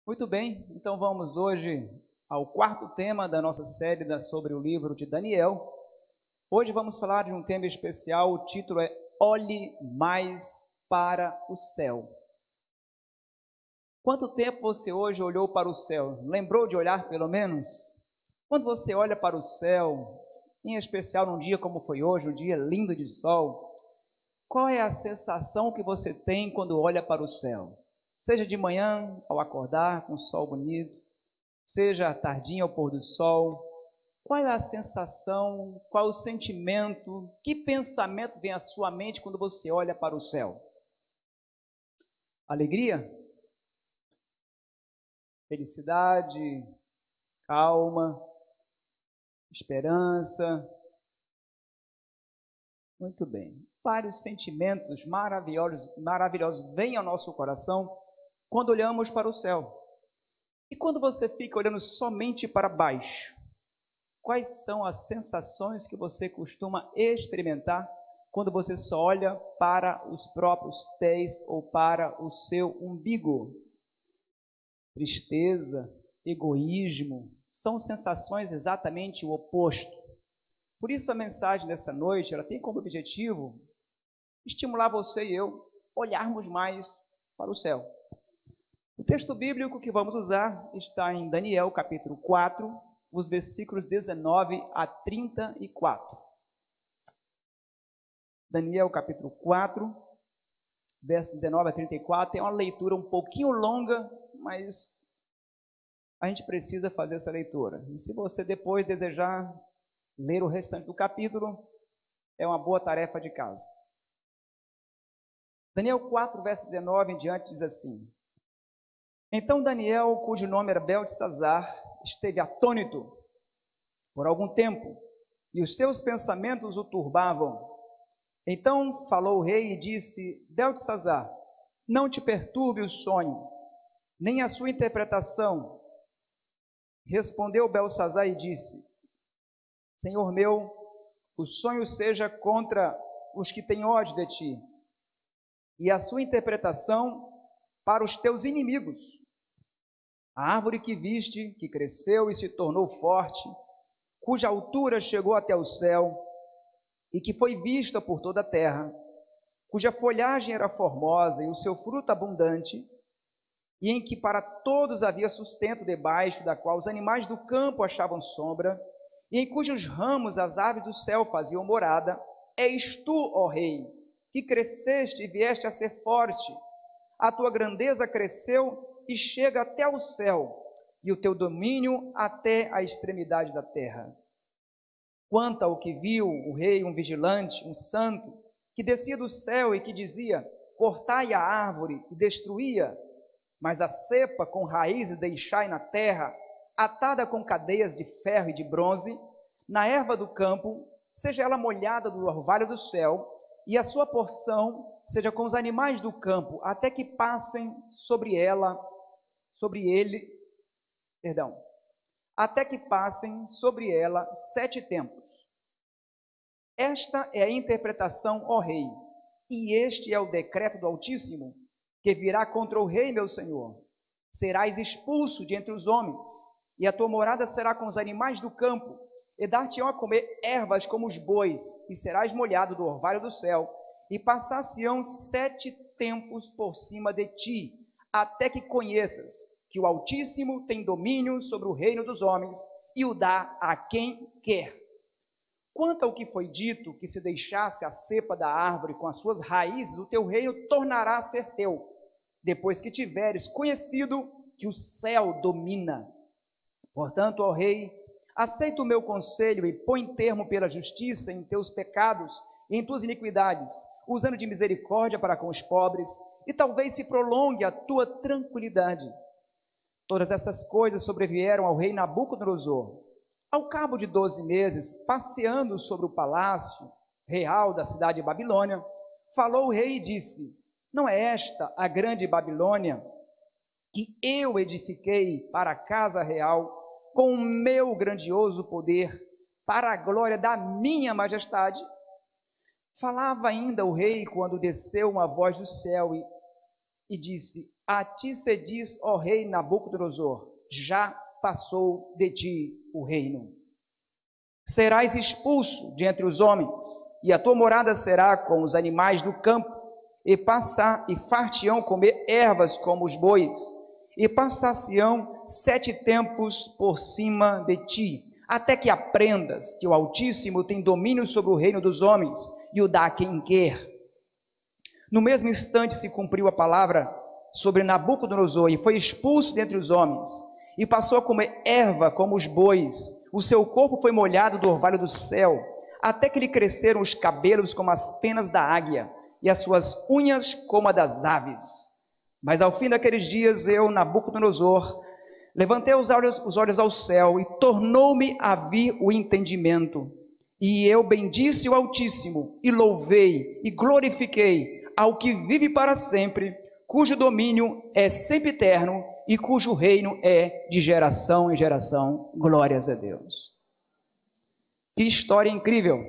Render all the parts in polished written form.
Muito bem, então vamos hoje ao quarto tema da nossa série sobre o livro de Daniel. Hoje vamos falar de um tema especial, o título é Olhe Mais para o Céu. Quanto tempo você hoje olhou para o céu? Lembrou de olhar pelo menos? Quando você olha para o céu, em especial num dia como foi hoje, um dia lindo de sol, qual é a sensação que você tem quando olha para o céu? Seja de manhã, ao acordar, com o sol bonito, seja à tardinha, ao pôr do sol. Qual é a sensação, qual é o sentimento, que pensamentos vêm à sua mente quando você olha para o céu? Alegria? Felicidade? Calma? Esperança? Muito bem. Vários sentimentos maravilhosos vêm ao nosso coração quando olhamos para o céu. E quando você fica olhando somente para baixo, quais são as sensações que você costuma experimentar quando você só olha para os próprios pés ou para o seu umbigo? Tristeza, egoísmo, são sensações exatamente o oposto. Por isso a mensagem dessa noite, ela tem como objetivo estimular você e eu olharmos mais para o céu. O texto bíblico que vamos usar está em Daniel, capítulo 4, os versículos 19 a 34. Daniel, capítulo 4, versos 19 a 34, é uma leitura um pouquinho longa, mas a gente precisa fazer essa leitura. E se você depois desejar ler o restante do capítulo, é uma boa tarefa de casa. Daniel 4, verso 19 em diante, diz assim: Então Daniel, cujo nome era Beltesazar, esteve atônito por algum tempo, e os seus pensamentos o turbavam. Então falou o rei e disse: Beltesazar, não te perturbe o sonho, nem a sua interpretação. Respondeu Beltesazar e disse: Senhor meu, o sonho seja contra os que têm ódio de ti, e a sua interpretação para os teus inimigos. A árvore que viste, que cresceu e se tornou forte, cuja altura chegou até o céu, e que foi vista por toda a terra, cuja folhagem era formosa e o seu fruto abundante, e em que para todos havia sustento debaixo da qual os animais do campo achavam sombra, e em cujos ramos as aves do céu faziam morada, és tu, ó rei, que cresceste e vieste a ser forte. A tua grandeza cresceu e chega até o céu, e o teu domínio até a extremidade da terra. Quanto ao que viu o rei, um vigilante, um santo, que descia do céu e que dizia: cortai a árvore e destruía, mas a cepa com raízes deixai na terra, atada com cadeias de ferro e de bronze, na erva do campo, seja ela molhada do orvalho do céu, e a sua porção seja com os animais do campo, até que passem até que passem sobre ela 7 tempos. Esta é a interpretação, ó rei, e este é o decreto do Altíssimo, que virá contra o rei, meu senhor. Serás expulso de entre os homens, e a tua morada será com os animais do campo, e dar-te-ão a comer ervas como os bois, e serás molhado do orvalho do céu, e passar-se-ão 7 tempos por cima de ti, até que conheças que o Altíssimo tem domínio sobre o reino dos homens, e o dá a quem quer. Quanto ao que foi dito, que se deixasse a cepa da árvore com as suas raízes, o teu reino tornará a ser teu, depois que tiveres conhecido que o céu domina. Portanto, ó rei, aceita o meu conselho e põe termo pela justiça em teus pecados e em tuas iniquidades, usando de misericórdia para com os pobres, e talvez se prolongue a tua tranquilidade. Todas essas coisas sobrevieram ao rei Nabucodonosor. Ao cabo de 12 meses, passeando sobre o palácio real da cidade de Babilônia, falou o rei e disse: não é esta a grande Babilônia que eu edifiquei para a casa real com o meu grandioso poder, para a glória da minha majestade? Falava ainda o rei quando desceu uma voz do céu e disse: a ti se diz, ó rei Nabucodonosor, já passou de ti o reino. Serás expulso de entre os homens, e a tua morada será com os animais do campo, e far-te-ão comer ervas como os bois, e passar-se-ão 7 tempos por cima de ti, até que aprendas que o Altíssimo tem domínio sobre o reino dos homens, e o dá a quem quer. No mesmo instante se cumpriu a palavra sobre Nabucodonosor, e foi expulso dentre os homens, e passou a comer erva como os bois. O seu corpo foi molhado do orvalho do céu, até que lhe cresceram os cabelos como as penas da águia, e as suas unhas como a das aves. Mas ao fim daqueles dias, eu, Nabucodonosor, levantei os olhos ao céu, e tornou-me a vir o entendimento. E eu bendisse o Altíssimo, e louvei, e glorifiquei ao que vive para sempre, cujo domínio é sempre eterno, e cujo reino é de geração em geração. Glórias a Deus. Que história incrível!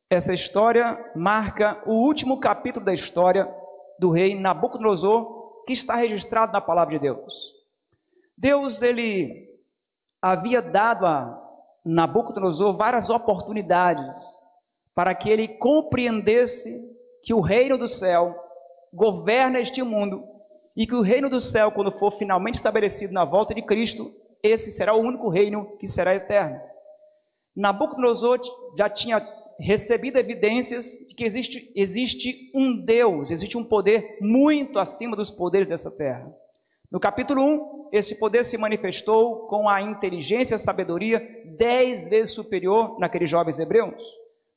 Essa história marca o último capítulo da história do rei Nabucodonosor, que está registrado na palavra de Deus. Deus, ele havia dado a Nabucodonosor várias oportunidades para que ele compreendesse que o reino do céu governa este mundo, e que o reino do céu, quando for finalmente estabelecido na volta de Cristo, esse será o único reino que será eterno. Nabucodonosor já tinha recebido evidências de que existe um Deus, existe um poder muito acima dos poderes dessa terra. No capítulo 1, esse poder se manifestou com a inteligência e a sabedoria 10 vezes superior naqueles jovens hebreus.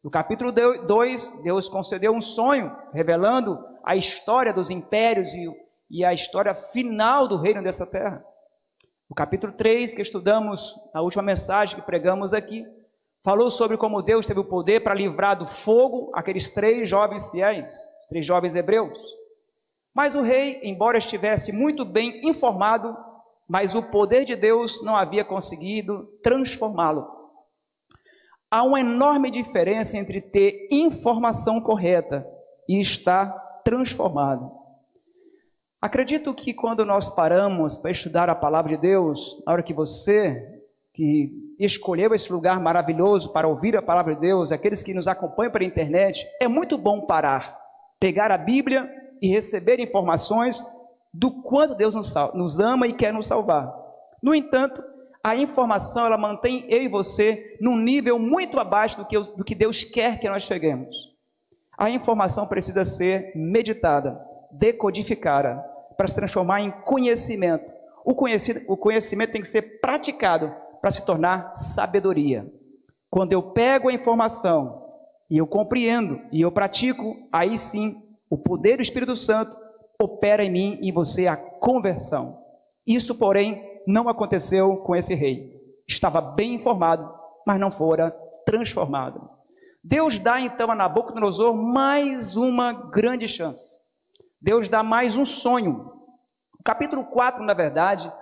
No capítulo 2, Deus concedeu um sonho, revelando a história dos impérios e a história final do reino dessa terra. O capítulo 3, que estudamos na última mensagem que pregamos aqui, falou sobre como Deus teve o poder para livrar do fogo aqueles 3 jovens fiéis, 3 jovens hebreus. Mas o rei, embora estivesse muito bem informado, mas o poder de Deus não havia conseguido transformá-lo. Há uma enorme diferença entre ter informação correta e estar transformado. Acredito que quando nós paramos para estudar a palavra de Deus, na hora que você, que escolheu esse lugar maravilhoso para ouvir a palavra de Deus, aqueles que nos acompanham pela internet, é muito bom parar, pegar a Bíblia e receber informações do quanto Deus nos ama e quer nos salvar. No entanto, a informação, ela mantém eu e você num nível muito abaixo do que Deus quer que nós cheguemos. A informação precisa ser meditada, decodificada, para se transformar em conhecimento. O conhecimento tem que ser praticado para se tornar sabedoria. Quando eu pego a informação e eu compreendo e eu pratico, aí sim o poder do Espírito Santo opera em mim e em você a conversão. Isso, porém, não aconteceu com esse rei. Estava bem informado, mas não fora transformado. Deus dá então a Nabucodonosor mais uma grande chance. Deus dá mais um sonho. O capítulo 4, na verdade,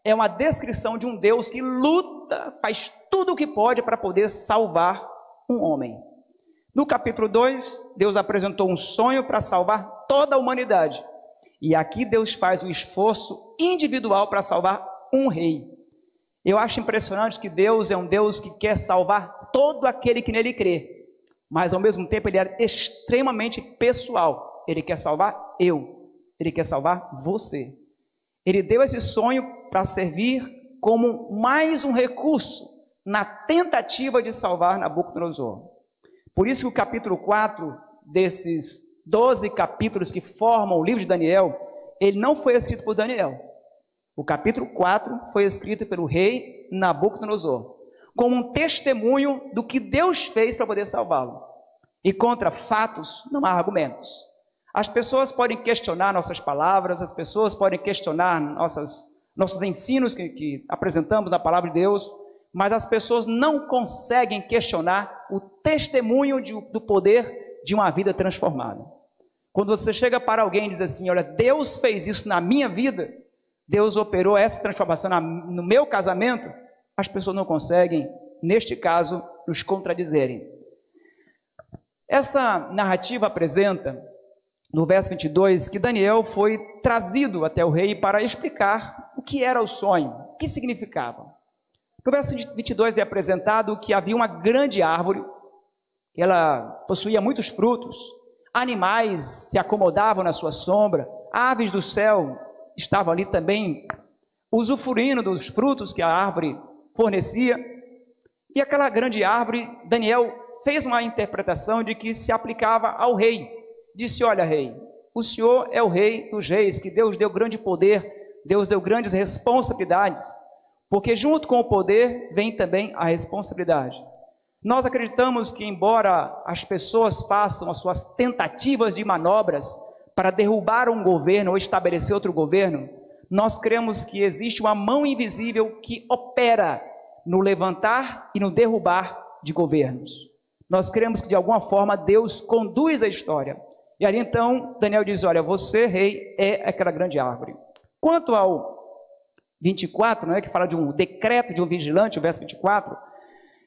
é uma descrição de um Deus que luta, faz tudo o que pode para poder salvar um homem. No capítulo 2, Deus apresentou um sonho para salvar toda a humanidade. E aqui Deus faz um esforço individual para salvar um rei. Eu acho impressionante que Deus é um Deus que quer salvar todo aquele que nele crê. Mas ao mesmo tempo ele é extremamente pessoal. Ele quer salvar ele quer salvar você. Ele deu esse sonho para servir como mais um recurso na tentativa de salvar Nabucodonosor. Por isso que o capítulo 4 desses 12 capítulos que formam o livro de Daniel, ele não foi escrito por Daniel. O capítulo 4 foi escrito pelo rei Nabucodonosor, como um testemunho do que Deus fez para poder salvá-lo. E contra fatos não há argumentos. As pessoas podem questionar nossas palavras, as pessoas podem questionar nossos ensinos que apresentamos na palavra de Deus, mas as pessoas não conseguem questionar o testemunho do poder de uma vida transformada. Quando você chega para alguém e diz assim, olha, Deus fez isso na minha vida, Deus operou essa transformação no meu casamento, as pessoas não conseguem, neste caso, nos contradizerem. Essa narrativa apresenta no verso 22, que Daniel foi trazido até o rei para explicar o que era o sonho, o que significava. No verso 22 é apresentado que havia uma grande árvore, que ela possuía muitos frutos, animais se acomodavam na sua sombra, aves do céu estavam ali também usufruindo dos frutos que a árvore fornecia. E aquela grande árvore, Daniel fez uma interpretação de que se aplicava ao rei. Disse: olha, rei, o senhor é o rei dos reis, que Deus deu grande poder, Deus deu grandes responsabilidades, porque junto com o poder vem também a responsabilidade. Nós acreditamos que, embora as pessoas façam as suas tentativas de manobras para derrubar um governo ou estabelecer outro governo, nós cremos que existe uma mão invisível que opera no levantar e no derrubar de governos. Nós cremos que, de alguma forma, Deus conduz a história. E ali, então, Daniel diz: olha, você, rei, é aquela grande árvore. Quanto ao 24, que fala de um decreto de um vigilante, o verso 24,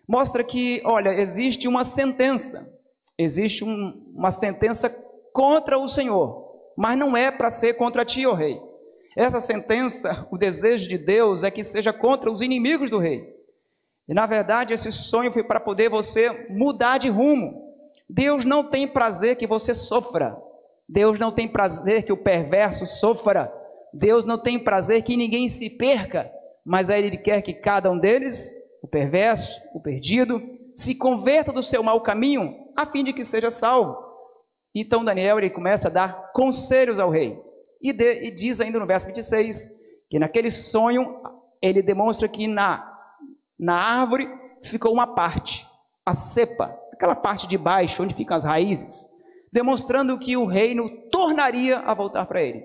mostra que, olha, existe uma sentença contra o Senhor, mas não é para ser contra ti, ó rei. Essa sentença, o desejo de Deus é que seja contra os inimigos do rei. E, na verdade, esse sonho foi para poder você mudar de rumo. Deus não tem prazer que você sofra. Deus não tem prazer que o perverso sofra. Deus não tem prazer que ninguém se perca. Mas aí Ele quer que cada um deles, o perverso, o perdido, se converta do seu mau caminho, a fim de que seja salvo. Então Daniel, ele começa a dar conselhos ao rei. E diz ainda no verso 26, que naquele sonho, ele demonstra que na árvore ficou uma parte, a cepa, aquela parte de baixo, onde ficam as raízes, demonstrando que o reino tornaria a voltar para ele,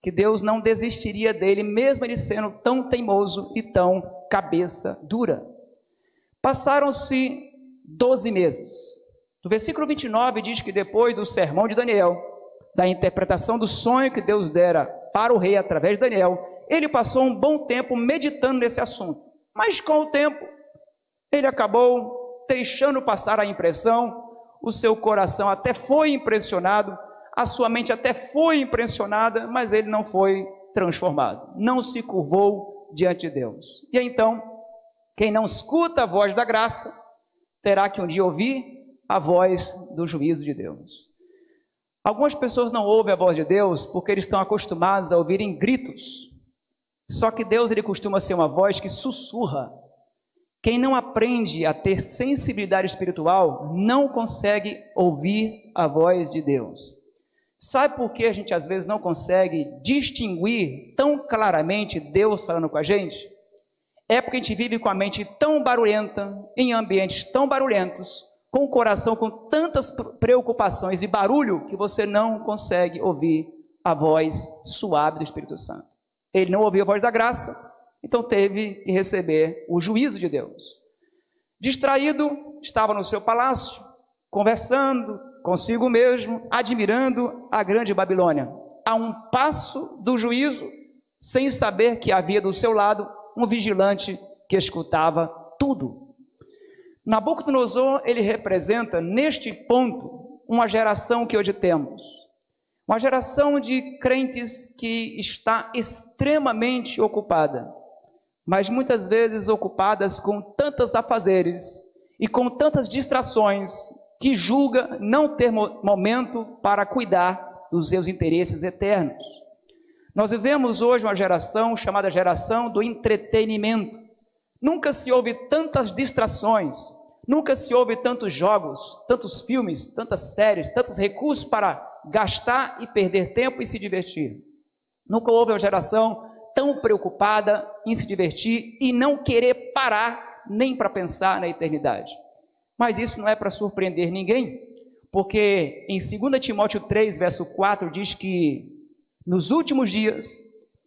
que Deus não desistiria dele, mesmo ele sendo tão teimoso e tão cabeça dura. Passaram-se 12 meses. No versículo 29 diz que depois do sermão de Daniel, da interpretação do sonho que Deus dera para o rei através de Daniel, ele passou um bom tempo meditando nesse assunto. Mas com o tempo, ele acabou deixando passar a impressão, o seu coração até foi impressionado, a sua mente até foi impressionada, mas ele não foi transformado, não se curvou diante de Deus. E então, quem não escuta a voz da graça, terá que um dia ouvir a voz do juízo de Deus. Algumas pessoas não ouvem a voz de Deus porque eles estão acostumados a ouvirem gritos. Só que Deus, ele costuma ser uma voz que sussurra. Quem não aprende a ter sensibilidade espiritual não consegue ouvir a voz de Deus. Sabe por que a gente às vezes não consegue distinguir tão claramente Deus falando com a gente? É porque a gente vive com a mente tão barulhenta, em ambientes tão barulhentos, com o coração com tantas preocupações e barulho, que você não consegue ouvir a voz suave do Espírito Santo. Ele não ouviu a voz da graça, então teve que receber o juízo de Deus. Distraído, estava no seu palácio, conversando consigo mesmo, admirando a grande Babilônia, a um passo do juízo, sem saber que havia do seu lado um vigilante que escutava tudo. Nabucodonosor, ele representa neste ponto uma geração que hoje temos, uma geração de crentes que está extremamente ocupada, mas muitas vezes ocupadas com tantos afazeres e com tantas distrações, que julga não ter momento para cuidar dos seus interesses eternos. Nós vivemos hoje uma geração chamada geração do entretenimento. Nunca se houve tantas distrações, nunca se houve tantos jogos, tantos filmes, tantas séries, tantos recursos para gastar e perder tempo e se divertir. Nunca houve uma geração tão preocupada em se divertir e não querer parar nem para pensar na eternidade. Mas isso não é para surpreender ninguém, porque em 2 Timóteo 3, verso 4, diz que nos últimos dias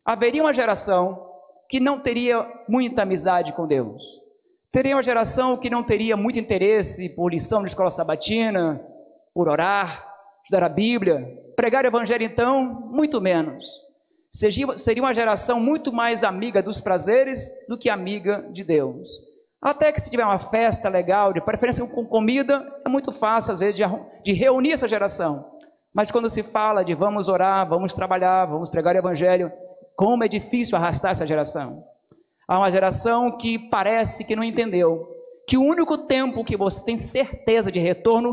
haveria uma geração que não teria muita amizade com Deus. Teria uma geração que não teria muito interesse por lição de escola sabatina, por orar, estudar a Bíblia, pregar o Evangelho então, muito menos. Seria uma geração muito mais amiga dos prazeres do que amiga de Deus. Até que se tiver uma festa legal, de preferência com comida, é muito fácil às vezes de reunir essa geração. Mas quando se fala de vamos orar, vamos trabalhar, vamos pregar o evangelho, como é difícil arrastar essa geração. Há uma geração que parece que não entendeu que o único tempo que você tem certeza de retorno,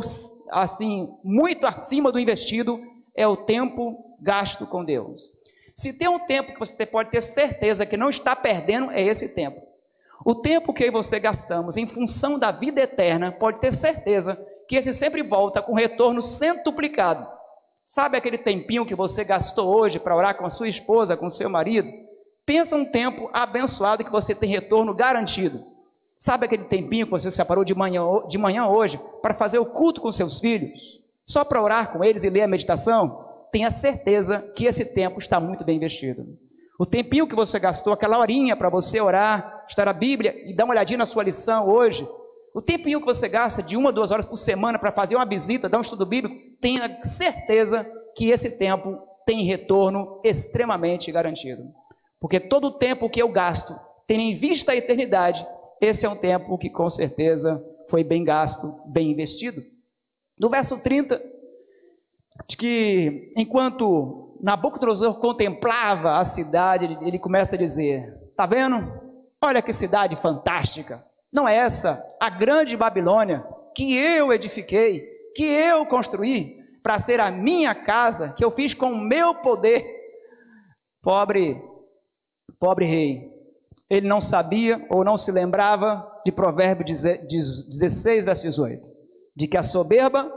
assim, muito acima do investido, é o tempo gasto com Deus. Se tem um tempo que você pode ter certeza que não está perdendo, é esse tempo. O tempo que você gastamos em função da vida eterna, pode ter certeza que esse sempre volta com retorno centuplicado. Sabe aquele tempinho que você gastou hoje para orar com a sua esposa, com o seu marido? Pensa um tempo abençoado que você tem retorno garantido. Sabe aquele tempinho que você separou de manhã hoje para fazer o culto com seus filhos? Só para orar com eles e ler a meditação? Tenha certeza que esse tempo está muito bem investido. O tempinho que você gastou, aquela horinha para você orar, estudar a Bíblia e dar uma olhadinha na sua lição hoje, o tempinho que você gasta de 1 a 2 horas por semana para fazer uma visita, dar um estudo bíblico, tenha certeza que esse tempo tem retorno extremamente garantido. Porque todo o tempo que eu gasto, tendo em vista a eternidade, esse é um tempo que com certeza foi bem gasto, bem investido. No verso 30, diz que enquanto Nabucodonosor contemplava a cidade, ele começa a dizer, está vendo? Olha que cidade fantástica. Não é essa a grande Babilônia que eu edifiquei, que eu construí para ser a minha casa, que eu fiz com o meu poder? Pobre rei, ele não sabia ou não se lembrava de Provérbios 16, verso 18, de que a soberba,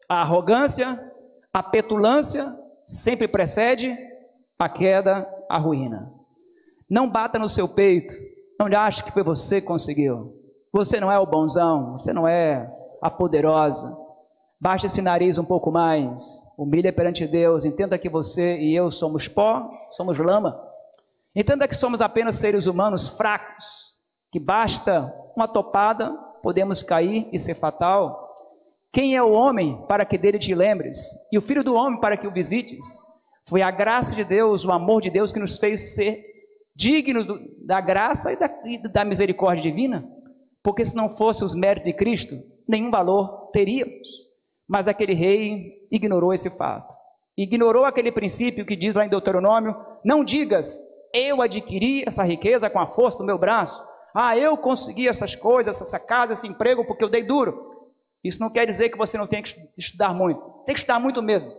a arrogância, a petulância sempre precede a queda, a ruína. Não bata no seu peito, não ache que foi você que conseguiu. Você não é o bonzão, você não é a poderosa. Baixe esse nariz um pouco mais, humilha perante Deus, entenda que você e eu somos pó, somos lama. Entenda que somos apenas seres humanos fracos, que basta uma topada, podemos cair e ser fatal. Quem é o homem para que dele te lembres? E o filho do homem para que o visites? Foi a graça de Deus, o amor de Deus que nos fez ser dignos da graça e da misericórdia divina. Porque se não fosse os méritos de Cristo, nenhum valor teríamos. Mas aquele rei ignorou esse fato. Ignorou aquele princípio que diz lá em Deuteronômio, não digas, eu adquiri essa riqueza com a força do meu braço. Eu consegui essas coisas, essa casa, esse emprego, porque eu dei duro. Isso não quer dizer que você não tem que estudar muito. Tem que estudar muito mesmo.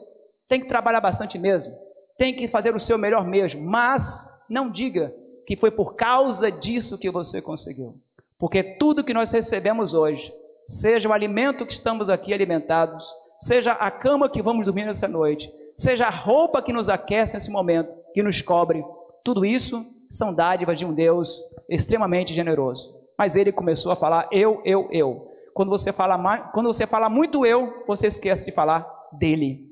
Tem que trabalhar bastante mesmo. Tem que fazer o seu melhor mesmo. Mas não diga que foi por causa disso que você conseguiu. Porque tudo que nós recebemos hoje, seja o alimento que estamos aqui alimentados, seja a cama que vamos dormir nessa noite, seja a roupa que nos aquece nesse momento, que nos cobre, tudo isso são dádivas de um Deus extremamente generoso. Mas ele começou a falar eu. Quando você fala muito eu, você esquece de falar dele.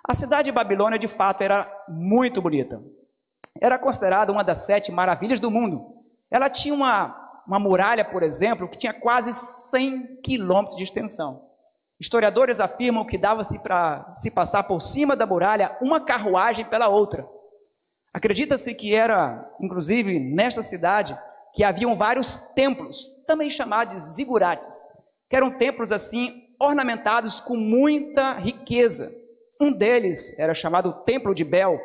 A cidade de Babilônia, de fato, era muito bonita. Era considerada uma das 7 maravilhas do mundo. Ela tinha uma muralha, por exemplo, que tinha quase 100 quilômetros de extensão. Historiadores afirmam que dava-se para se passar por cima da muralha uma carruagem pela outra. Acredita-se que era, inclusive, nesta cidade, que haviam vários templos, também chamados de zigurates, que eram templos assim, ornamentados com muita riqueza. Um deles era chamado Templo de Bel.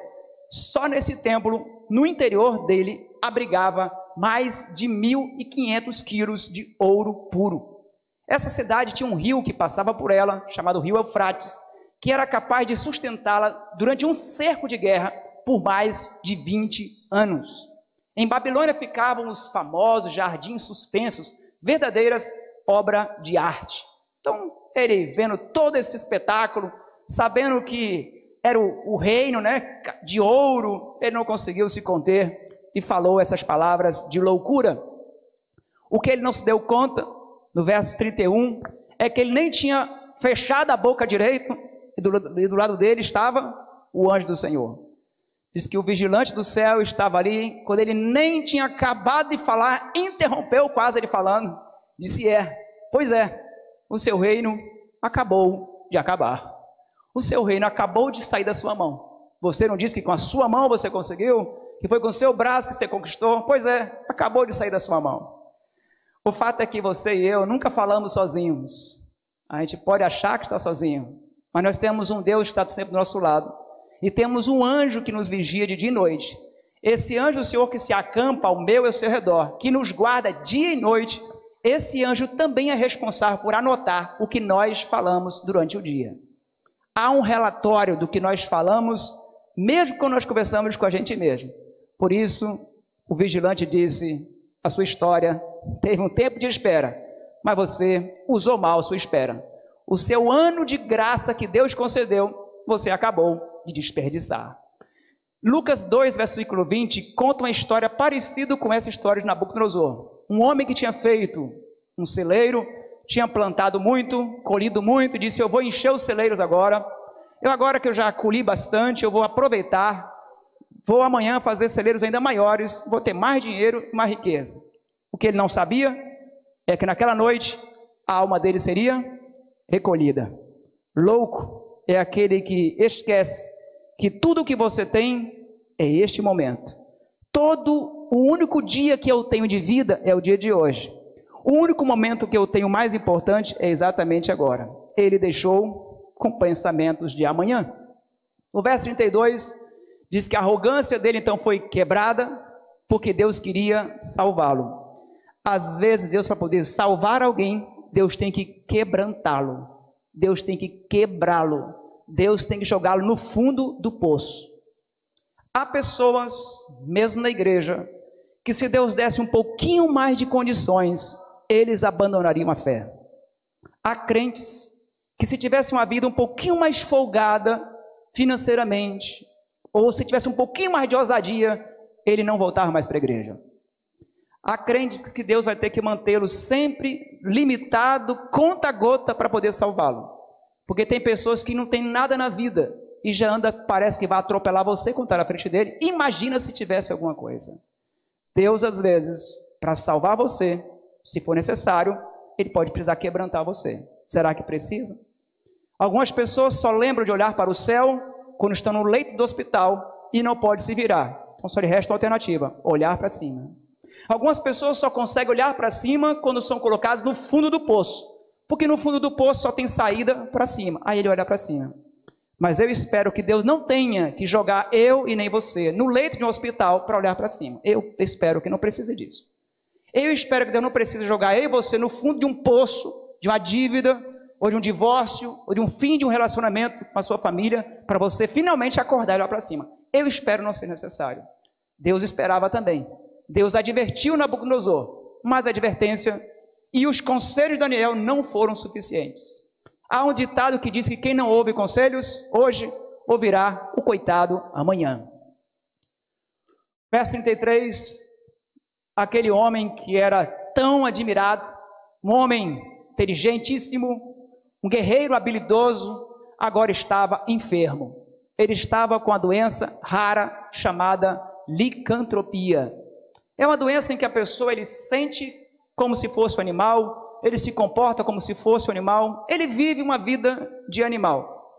Só nesse templo, no interior dele, abrigava mais de 1.500 quilos de ouro puro. Essa cidade tinha um rio que passava por ela, chamado Rio Eufrates, que era capaz de sustentá-la durante um cerco de guerra por mais de 20 anos. Em Babilônia ficavam os famosos jardins suspensos, verdadeiras obras de arte. Então, ele vendo todo esse espetáculo, sabendo que era o reino, né, de ouro, ele não conseguiu se conter e falou essas palavras de loucura. O que ele não se deu conta, no verso 31, é que ele nem tinha fechado a boca direito, e do lado dele estava o anjo do Senhor. Diz que o vigilante do céu estava ali, quando ele nem tinha acabado de falar, interrompeu quase ele falando, disse, pois é, o seu reino acabou de acabar. O seu reino acabou de sair da sua mão. Você não disse que com a sua mão você conseguiu? Que foi com o seu braço que você conquistou? Pois é, acabou de sair da sua mão. O fato é que você e eu nunca falamos sozinhos. A gente pode achar que está sozinho, mas nós temos um Deus que está sempre do nosso lado. E temos um anjo que nos vigia de dia e noite. Esse anjo do Senhor que se acampa ao meu e ao seu redor, que nos guarda dia e noite, esse anjo também é responsável por anotar o que nós falamos durante o dia. Há um relatório do que nós falamos, mesmo quando nós conversamos com a gente mesmo. Por isso, o vigilante disse, a sua história teve um tempo de espera, mas você usou mal a sua espera. O seu ano de graça que Deus concedeu, você acabou de desperdiçar. Lucas 2, versículo 20, conta uma história parecida com essa história de Nabucodonosor. Um homem que tinha feito um celeiro, tinha plantado muito, colhido muito, disse, eu vou encher os celeiros agora. Agora que eu já colhi bastante, eu vou aproveitar, vou amanhã fazer celeiros ainda maiores, vou ter mais dinheiro e mais riqueza. O que ele não sabia é que naquela noite a alma dele seria recolhida. Louco é aquele que esquece que tudo o que você tem é este momento. O único dia que eu tenho de vida é o dia de hoje. O único momento que eu tenho mais importante é exatamente agora. Ele deixou com pensamentos de amanhã. O verso 32 diz que a arrogância dele então foi quebrada, porque Deus queria salvá-lo. Às vezes Deus, para poder salvar alguém, Deus tem que quebrantá-lo. Deus tem que quebrá-lo. Deus tem que jogá-lo no fundo do poço. Há pessoas, mesmo na igreja, que se Deus desse um pouquinho mais de condições, eles abandonariam a fé. Há crentes que se tivessem uma vida um pouquinho mais folgada financeiramente, ou se tivesse um pouquinho mais de ousadia, ele não voltar mais para a igreja. Há crentes que Deus vai ter que mantê-lo sempre limitado, conta gota, para poder salvá-lo. Porque tem pessoas que não têm nada na vida e já anda, parece que vai atropelar você quando está na frente dele. Imagina se tivesse alguma coisa. Deus, às vezes, para salvar você, se for necessário, ele pode precisar quebrantar você. Será que precisa? Algumas pessoas só lembram de olhar para o céu quando estão no leito do hospital e não pode se virar. Então só lhe resta a alternativa, olhar para cima. Algumas pessoas só conseguem olhar para cima quando são colocadas no fundo do poço. Porque no fundo do poço só tem saída para cima. Aí ele olha para cima. Mas eu espero que Deus não tenha que jogar eu e nem você no leito de um hospital para olhar para cima. Eu espero que não precise disso. Eu espero que Deus não precise jogar eu e você no fundo de um poço, de uma dívida, ou de um divórcio, ou de um fim de um relacionamento com a sua família, para você finalmente acordar e olhar para cima. Eu espero não ser necessário. Deus esperava também. Deus advertiu Nabucodonosor, mas a advertência e os conselhos de Daniel não foram suficientes. Há um ditado que diz que quem não ouve conselhos hoje, ouvirá o coitado amanhã. Verso 33, aquele homem que era tão admirado, um homem inteligentíssimo, um guerreiro habilidoso, agora estava enfermo. Ele estava com a doença rara chamada licantropia. É uma doença em que a pessoa ele sente como se fosse um animal, ele se comporta como se fosse um animal, ele vive uma vida de animal.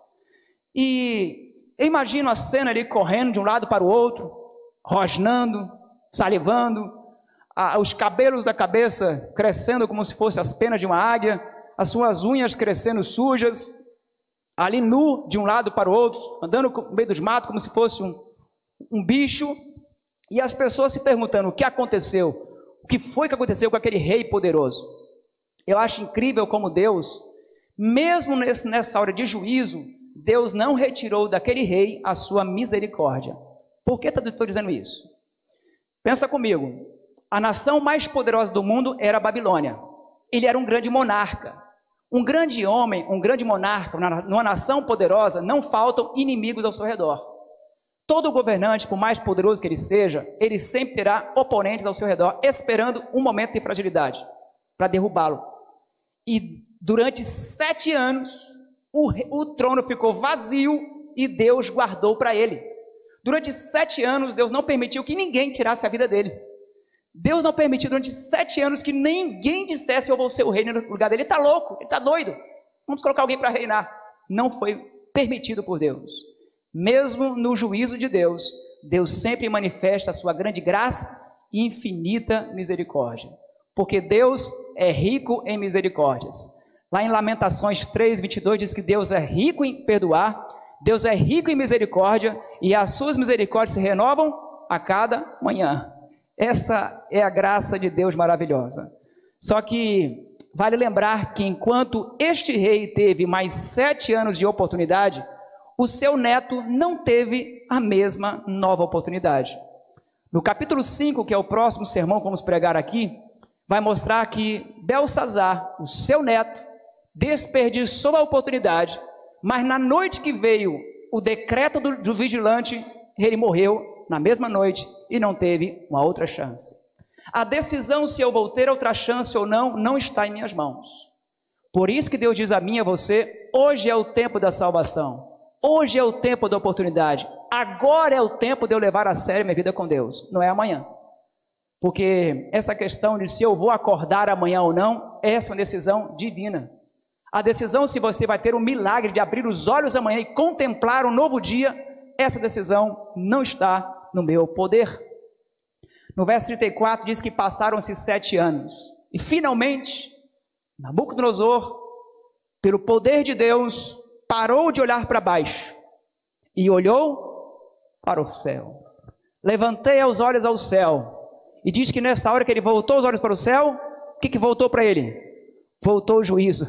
E eu imagino a cena ali correndo de um lado para o outro, rosnando, salivando, os cabelos da cabeça crescendo como se fossem as penas de uma águia, as suas unhas crescendo sujas, ali nu de um lado para o outro, andando no meio dos matos como se fosse um bicho, e as pessoas se perguntando o que aconteceu. O que foi que aconteceu com aquele rei poderoso? Eu acho incrível como Deus, mesmo nessa hora de juízo, Deus não retirou daquele rei a sua misericórdia. Por que estou dizendo isso? Pensa comigo, a nação mais poderosa do mundo era a Babilônia. Ele era um grande monarca. Um grande homem, um grande monarca, numa nação poderosa, não faltam inimigos ao seu redor. Todo governante, por mais poderoso que ele seja, ele sempre terá oponentes ao seu redor, esperando um momento de fragilidade, para derrubá-lo. E durante 7 anos, o trono ficou vazio e Deus guardou para ele. Durante 7 anos, Deus não permitiu que ninguém tirasse a vida dele. Deus não permitiu durante 7 anos que ninguém dissesse eu vou ser o rei no lugar dele. Ele está louco, ele está doido. Vamos colocar alguém para reinar. Não foi permitido por Deus. Mesmo no juízo de Deus, Deus sempre manifesta a sua grande graça e infinita misericórdia. Porque Deus é rico em misericórdias. Lá em Lamentações 3:22 diz que Deus é rico em perdoar, Deus é rico em misericórdia e as suas misericórdias se renovam a cada manhã. Essa é a graça de Deus maravilhosa. Só que vale lembrar que enquanto este rei teve mais 7 anos de oportunidade, o seu neto não teve a mesma nova oportunidade. No capítulo 5, que é o próximo sermão que vamos pregar aqui, vai mostrar que Belsazar, o seu neto, desperdiçou a oportunidade, mas na noite que veio o decreto do vigilante, ele morreu na mesma noite e não teve uma outra chance. A decisão se eu vou ter outra chance ou não, não está em minhas mãos. Por isso que Deus diz a mim e a você, hoje é o tempo da salvação, hoje é o tempo da oportunidade, agora é o tempo de eu levar a sério minha vida com Deus, não é amanhã. Porque essa questão de se eu vou acordar amanhã ou não, essa é uma decisão divina. A decisão se você vai ter o milagre de abrir os olhos amanhã e contemplar um novo dia, essa decisão não está no meu poder. No verso 34 diz que passaram-se 7 anos e finalmente Nabucodonosor, pelo poder de Deus, parou de olhar para baixo e olhou para o céu. Levantei os olhos ao céu. E diz que nessa hora que ele voltou os olhos para o céu, o que voltou para ele? Voltou o juízo,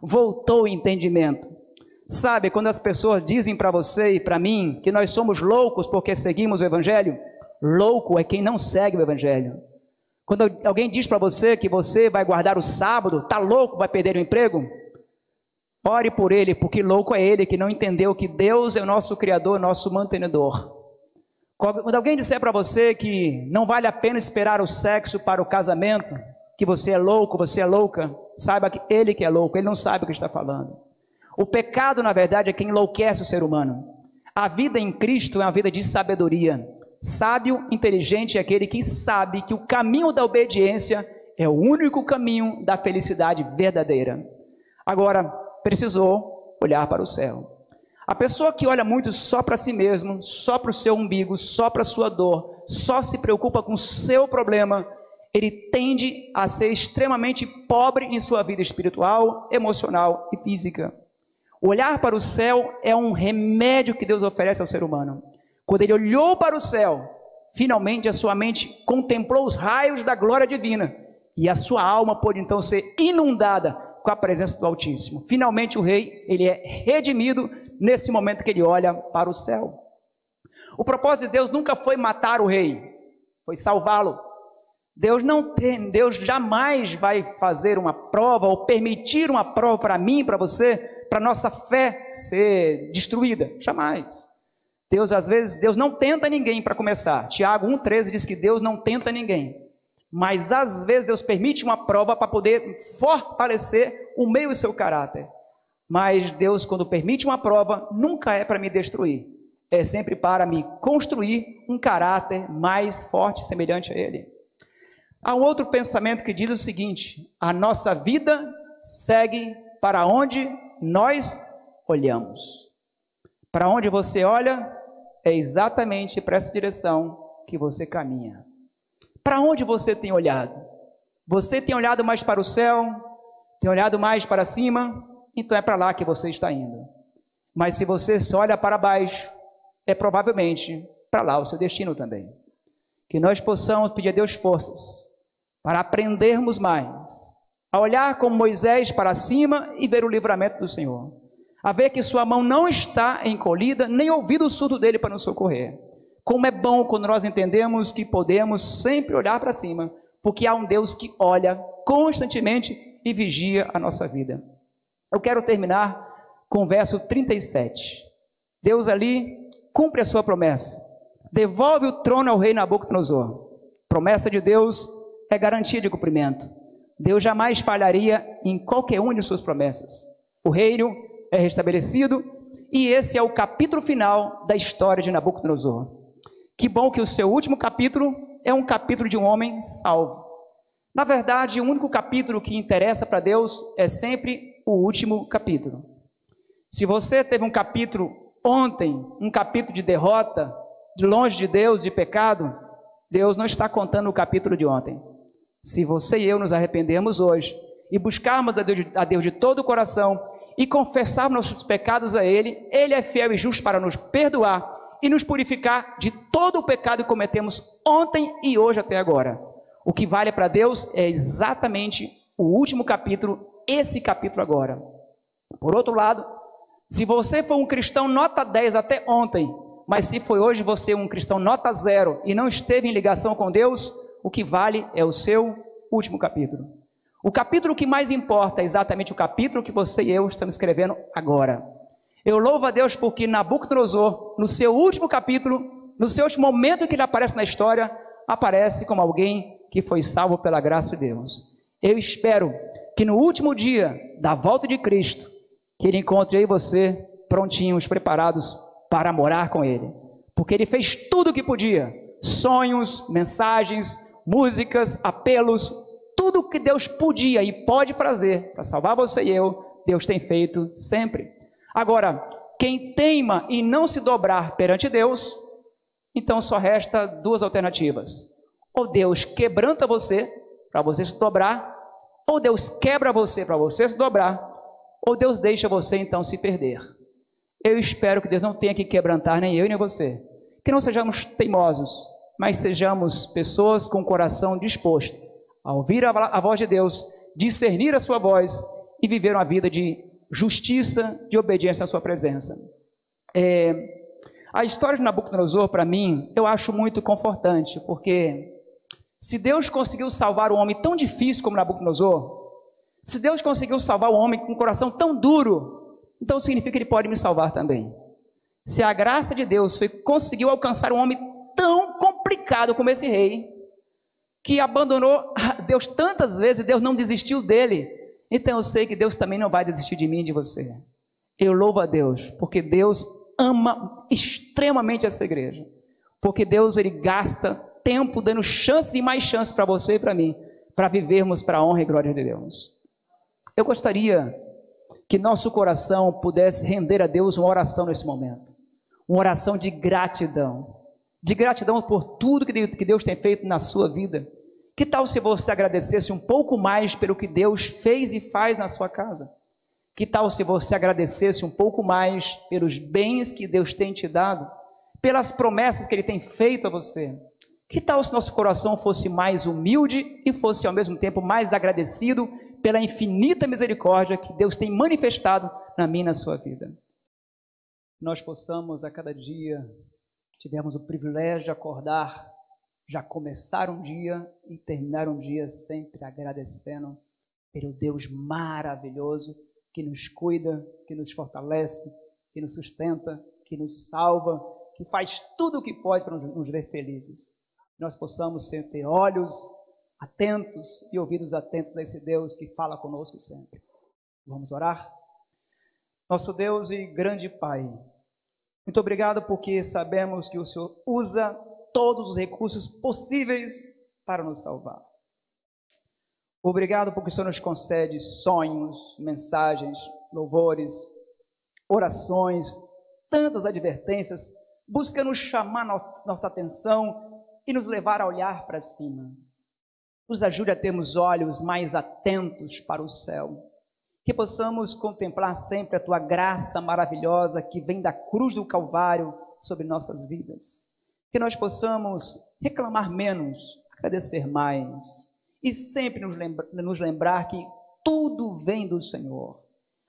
voltou o entendimento. Sabe, quando as pessoas dizem para você e para mim que nós somos loucos porque seguimos o Evangelho, louco é quem não segue o Evangelho. Quando alguém diz para você que você vai guardar o sábado, está louco, vai perder o emprego, ore por ele, porque louco é ele que não entendeu que Deus é o nosso Criador, nosso mantenedor. Quando alguém disser para você que não vale a pena esperar o sexo para o casamento, que você é louco, você é louca, saiba que ele que é louco, ele não sabe o que está falando. O pecado, na verdade, é quem enlouquece o ser humano. A vida em Cristo é uma vida de sabedoria. Sábio, inteligente é aquele que sabe que o caminho da obediência é o único caminho da felicidade verdadeira. Agora, precisou olhar para o céu. A pessoa que olha muito só para si mesmo, só para o seu umbigo, só para a sua dor, só se preocupa com o seu problema, ele tende a ser extremamente pobre em sua vida espiritual, emocional e física. Olhar para o céu é um remédio que Deus oferece ao ser humano. Quando ele olhou para o céu, finalmente a sua mente contemplou os raios da glória divina e a sua alma pôde então ser inundada com a presença do Altíssimo. Finalmente o rei, ele é redimido nesse momento que ele olha para o céu. O propósito de Deus nunca foi matar o rei, foi salvá-lo. Deus jamais vai fazer uma prova ou permitir uma prova para mim, para você, para nossa fé ser destruída, jamais. Deus não tenta ninguém para começar. Tiago 1,13 diz que Deus não tenta ninguém. Mas às vezes Deus permite uma prova para poder fortalecer o meio do seu caráter. Mas Deus, quando permite uma prova, nunca é para me destruir. É sempre para me construir um caráter mais forte, semelhante a Ele. Há um outro pensamento que diz o seguinte: a nossa vida segue para onde nós olhamos. Para onde você olha, é exatamente para essa direção que você caminha. Para onde você tem olhado? Você tem olhado mais para o céu? Tem olhado mais para cima? Então é para lá que você está indo. Mas se você só olha para baixo, é provavelmente para lá o seu destino também. Que nós possamos pedir a Deus forças para aprendermos mais, a olhar como Moisés para cima e ver o livramento do Senhor, a ver que sua mão não está encolhida, nem ouvido surdo dele para nos socorrer. Como é bom quando nós entendemos que podemos sempre olhar para cima, porque há um Deus que olha constantemente e vigia a nossa vida. Eu quero terminar com o verso 37. Deus ali cumpre a sua promessa, devolve o trono ao rei Nabucodonosor. Promessa de Deus é garantia de cumprimento. Deus jamais falharia em qualquer uma de suas promessas. O reino é restabelecido e esse é o capítulo final da história de Nabucodonosor. Que bom que o seu último capítulo é um capítulo de um homem salvo. Na verdade, o único capítulo que interessa para Deus é sempre o último capítulo. Se você teve um capítulo ontem, um capítulo de derrota, de longe de Deus, de pecado, Deus não está contando o capítulo de ontem. Se você e eu nos arrependemos hoje e buscarmos a Deus de todo o coração e confessarmos nossos pecados a Ele, Ele é fiel e justo para nos perdoar e nos purificar de todo o pecado que cometemos ontem e hoje até agora. O que vale para Deus é exatamente o último capítulo, esse capítulo agora. Por outro lado, se você for um cristão nota 10 até ontem, mas se foi hoje você um cristão nota 0 e não esteve em ligação com Deus, o que vale é o seu último capítulo. O capítulo que mais importa é exatamente o capítulo que você e eu estamos escrevendo agora. Eu louvo a Deus porque Nabucodonosor, no seu último capítulo, no seu último momento em que ele aparece na história, aparece como alguém que foi salvo pela graça de Deus. Eu espero que no último dia da volta de Cristo, que Ele encontre eu e você prontinhos, preparados para morar com Ele. Porque Ele fez tudo o que podia. Sonhos, mensagens, músicas, apelos, tudo o que Deus podia e pode fazer para salvar você e eu, Deus tem feito sempre. Agora, quem teima e não se dobrar perante Deus, então só resta duas alternativas. Ou Deus quebranta você, para você se dobrar, ou Deus quebra você para você se dobrar, ou Deus deixa você então se perder. Eu espero que Deus não tenha que quebrantar nem eu nem você, que não sejamos teimosos, mas sejamos pessoas com o coração disposto a ouvir a voz de Deus, discernir a sua voz e viver uma vida de justiça, de obediência à sua presença. A história de Nabucodonosor, para mim, eu acho muito confortante, porque se Deus conseguiu salvar um homem tão difícil como Nabucodonosor, se Deus conseguiu salvar um homem com um coração tão duro, então significa que Ele pode me salvar também. Se a graça de Deus conseguiu alcançar um homem tão complicado como esse rei, que abandonou Deus tantas vezes, Deus não desistiu dele, então eu sei que Deus também não vai desistir de mim e de você. Eu louvo a Deus, porque Deus ama extremamente essa igreja, porque Deus Ele gasta tempo dando chance e mais chance para você e para mim, para vivermos para a honra e glória de Deus. Eu gostaria que nosso coração pudesse render a Deus uma oração nesse momento, uma oração de gratidão por tudo que Deus tem feito na sua vida. Que tal se você agradecesse um pouco mais pelo que Deus fez e faz na sua casa? Que tal se você agradecesse um pouco mais pelos bens que Deus tem te dado, pelas promessas que Ele tem feito a você? Que tal se nosso coração fosse mais humilde e fosse ao mesmo tempo mais agradecido pela infinita misericórdia que Deus tem manifestado na minha e na sua vida? Nós possamos a cada dia, tivemos o privilégio de acordar, já começar um dia e terminar um dia sempre agradecendo pelo Deus maravilhoso que nos cuida, que nos fortalece, que nos sustenta, que nos salva, que faz tudo o que pode para nos ver felizes. Nós possamos sempre ter olhos atentos e ouvidos atentos a esse Deus que fala conosco sempre. Vamos orar? Nosso Deus e grande Pai, muito obrigado porque sabemos que o Senhor usa todos os recursos possíveis para nos salvar. Obrigado porque o Senhor nos concede sonhos, mensagens, louvores, orações, tantas advertências, busca nos chamar nossa atenção e nos levar a olhar para cima. Nos ajude a termos olhos mais atentos para o céu, que possamos contemplar sempre a Tua graça maravilhosa que vem da cruz do Calvário sobre nossas vidas. Que nós possamos reclamar menos, agradecer mais e sempre nos lembrar que tudo vem do Senhor.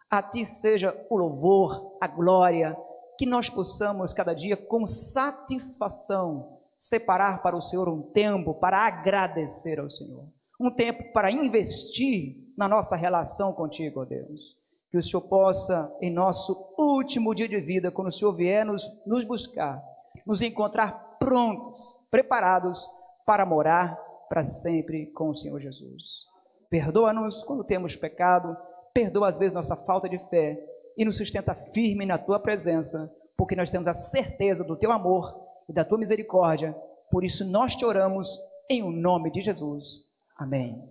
A Ti seja o louvor, a glória, que nós possamos cada dia com satisfação separar para o Senhor um tempo para agradecer ao Senhor, um tempo para investir na nossa relação contigo, ó Deus. Que o Senhor possa, em nosso último dia de vida, quando o Senhor vier nos buscar, nos encontrar prontos, preparados para morar para sempre com o Senhor Jesus. Perdoa-nos quando temos pecado, perdoa às vezes nossa falta de fé e nos sustenta firme na Tua presença, porque nós temos a certeza do Teu amor e da Tua misericórdia. Por isso nós te oramos em o nome de Jesus. Amém.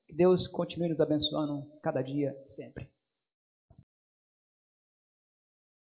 Que Deus continue nos abençoando cada dia, sempre.